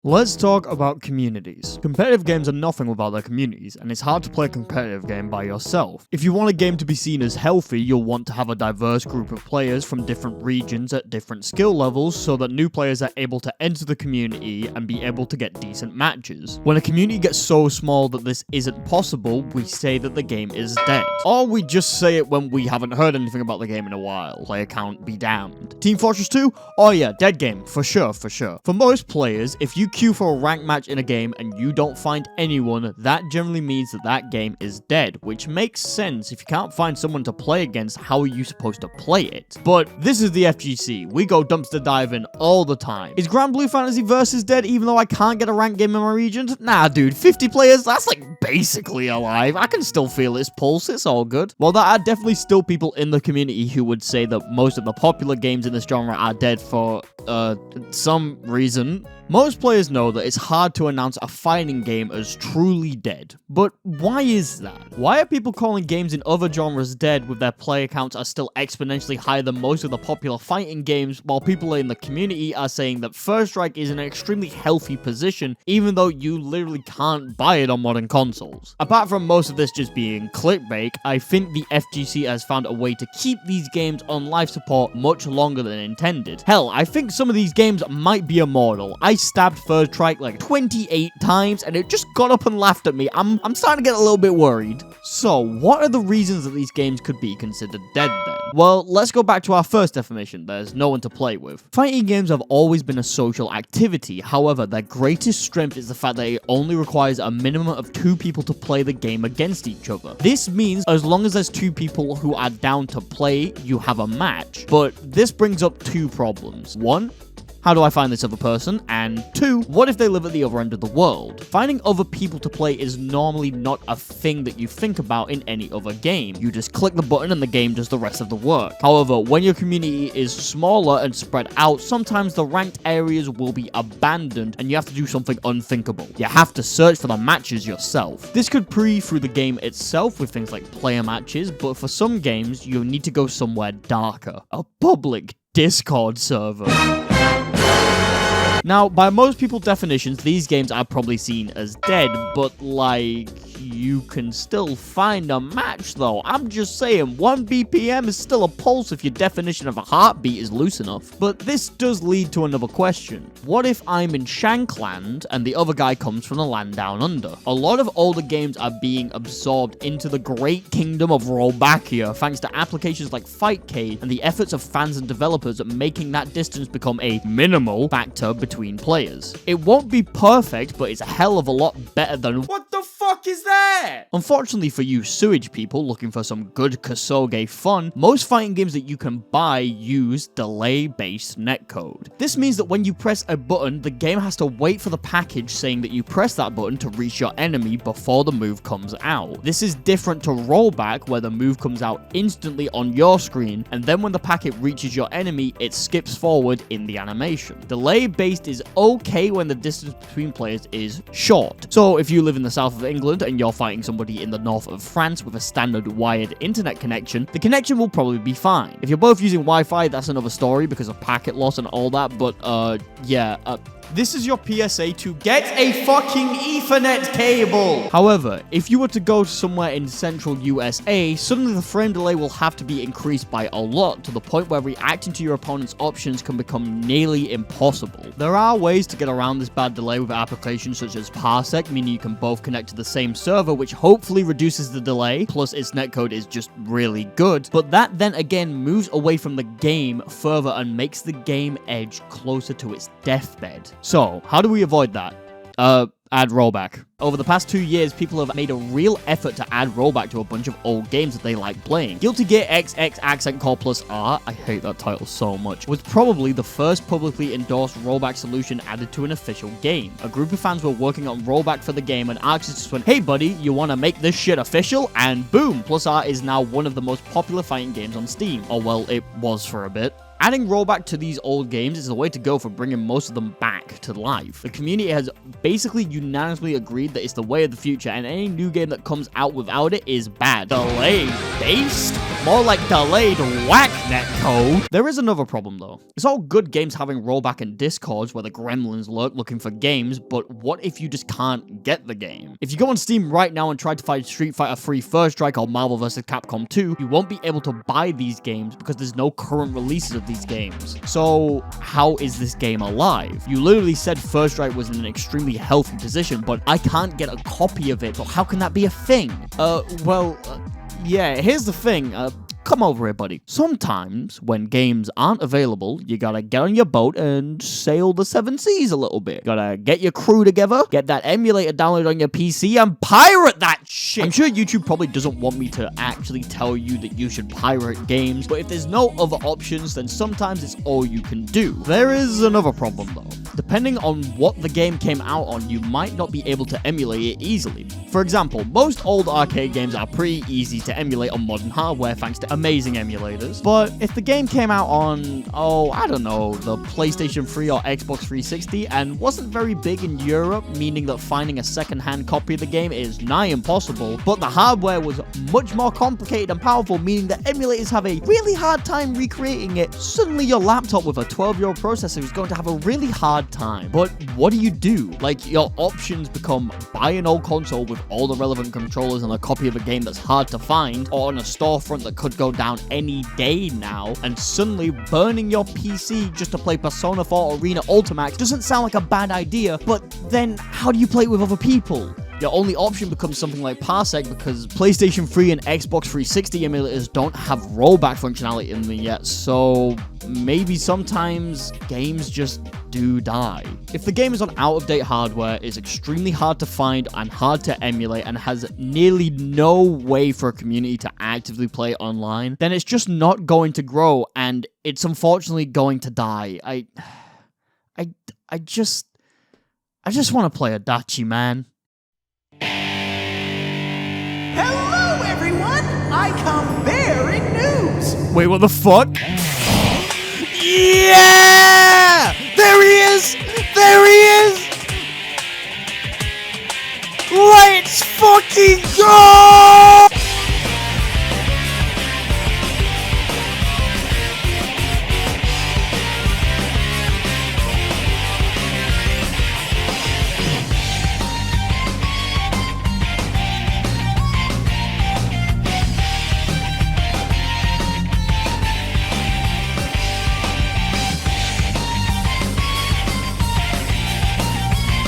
Let's talk about communities. Competitive games are nothing without their communities, and it's hard to play a competitive game by yourself. If you want a game to be seen as healthy, you'll want to have a diverse group of players from different regions at different skill levels so that new players are able to enter the community and be able to get decent matches. When a community gets so small that this isn't possible, we say that the game is dead. Or we just say it when we haven't heard anything about the game in a while. Player count be damned. Team Fortress 2? Oh yeah, dead game, for sure. For most players, if you queue for a ranked match in a game and you don't find anyone, that generally means that that game is dead, which makes sense. If you can't find someone to play against, how are you supposed to play it? But this is the FGC. We go dumpster diving all the time. Is Grand Blue Fantasy Versus dead even though I can't get a ranked game in my region? Nah, dude, 50 players, that's like basically alive. I can still feel its pulse, it's all good. Well, there are definitely still people in the community who would say that most of the popular games in this genre are dead for, some reason. Most players know that it's hard to announce a fighting game as truly dead. But why is that? Why are people calling games in other genres dead with their player counts are still exponentially higher than most of the popular fighting games, while people in the community are saying that First Strike is in an extremely healthy position, even though you literally can't buy it on modern consoles? Apart from most of this just being clickbait, I think the FGC has found a way to keep these games on life support much longer than intended. Hell, I think some of these games might be immortal. I stabbed First Strike like 28 times and it just got up and laughed at me. I'm starting to get a little bit worried. So, what are the reasons that these games could be considered dead then? Well, let's go back to our first definition. There's no one to play with. Fighting games have always been a social activity. However, their greatest strength is the fact that it only requires a minimum of 2 people to play the game against each other. This means as long as there's 2 people who are down to play, you have a match. But this brings up 2 problems. 1, how do I find this other person? And 2, what if they live at the other end of the world? Finding other people to play is normally not a thing that you think about in any other game. You just click the button and the game does the rest of the work. However, when your community is smaller and spread out, sometimes the ranked areas will be abandoned and you have to do something unthinkable. You have to search for the matches yourself. This could pre through the game itself with things like player matches, but for some games, you need to go somewhere darker. A public Discord server. Now, by most people's definitions, these games are probably seen as dead, but like, you can still find a match though. I'm just saying, 1 BPM is still a pulse if your definition of a heartbeat is loose enough. But this does lead to another question. What if I'm in Shankland and the other guy comes from the land down under? A lot of older games are being absorbed into the great kingdom of Rollback here, thanks to applications like Fightcade and the efforts of fans and developers at making that distance become a minimal factor between players. It won't be perfect, but it's a hell of a lot better than what the fuck is that? Unfortunately for you sewage people looking for some good Kasoge fun, most fighting games that you can buy use delay-based netcode. This means that when you press a button, the game has to wait for the package saying that you press that button to reach your enemy before the move comes out. This is different to Rollback, where the move comes out instantly on your screen, and then when the packet reaches your enemy, it skips forward in the animation. Delay-based is okay when the distance between players is short. So if you live in the south of England and you're fighting somebody in the north of France with a standard wired internet connection, the connection will probably be fine. If you're both using Wi-Fi, that's another story because of packet loss and all that, but this is your PSA to get a fucking Ethernet cable. However, if you were to go somewhere in central USA, suddenly the frame delay will have to be increased by a lot, to the point where reacting to your opponent's options can become nearly impossible. There are ways to get around this bad delay with applications such as Parsec, meaning you can both connect to the same server, which hopefully reduces the delay, plus its netcode is just really good, but that then again moves away from the game further and makes the game edge closer to its deathbed. So, how do we avoid that? Add rollback. Over the past 2 years, people have made a real effort to add rollback to a bunch of old games that they like playing. Guilty Gear XX Accent Core Plus R, I hate that title so much, was probably the first publicly endorsed rollback solution added to an official game. A group of fans were working on rollback for the game, and Arxis just went, hey buddy, you wanna make this shit official? And boom, Plus R is now one of the most popular fighting games on Steam. Or well, it was for a bit. Adding rollback to these old games is the way to go for bringing most of them back to life. The community has basically unanimously agreed that it's the way of the future, and any new game that comes out without it is bad. Delay-based? More like delayed whack, Netcode. There is another problem though. It's all good games having rollback and discords where the gremlins lurk looking for games, but what if you just can't get the game? If you go on Steam right now and try to find Street Fighter 3 First Strike or Marvel vs. Capcom 2, you won't be able to buy these games because there's no current releases of these games. So how is this game alive? You literally said First Strike was in an extremely healthy position, but I can't get a copy of it, so how can that be a thing? Yeah, here's the thing. Come over here, buddy. Sometimes, when games aren't available, you gotta get on your boat and sail the seven seas a little bit. Gotta get your crew together, get that emulator downloaded on your PC, and pirate that shit! I'm sure YouTube probably doesn't want me to actually tell you that you should pirate games, but if there's no other options, then sometimes it's all you can do. There is another problem, though. Depending on what the game came out on, you might not be able to emulate it easily. For example, most old arcade games are pretty easy to emulate on modern hardware thanks to amazing emulators. But if the game came out on, I don't know, the PlayStation 3 or Xbox 360 and wasn't very big in Europe, meaning that finding a second-hand copy of the game is nigh impossible, but the hardware was much more complicated and powerful, meaning that emulators have a really hard time recreating it, suddenly your laptop with a 12-year-old processor is going to have a really hard time. But what do? Like, your options become buy an old console with all the relevant controllers and a copy of a game that's hard to find, or on a storefront that could go down any day now, and suddenly burning your PC just to play Persona 4 Arena Ultimax doesn't sound like a bad idea, but then how do you play it with other people? Your only option becomes something like Parsec because PlayStation 3 and Xbox 360 emulators don't have rollback functionality in them yet, so maybe sometimes games just do die. If the game is on out-of-date hardware, is extremely hard to find and hard to emulate, and has nearly no way for a community to actively play online, then it's just not going to grow, and it's unfortunately going to die. I just want to play a Dachi, man. Hello, everyone! I come bearing news! Wait, what the fuck?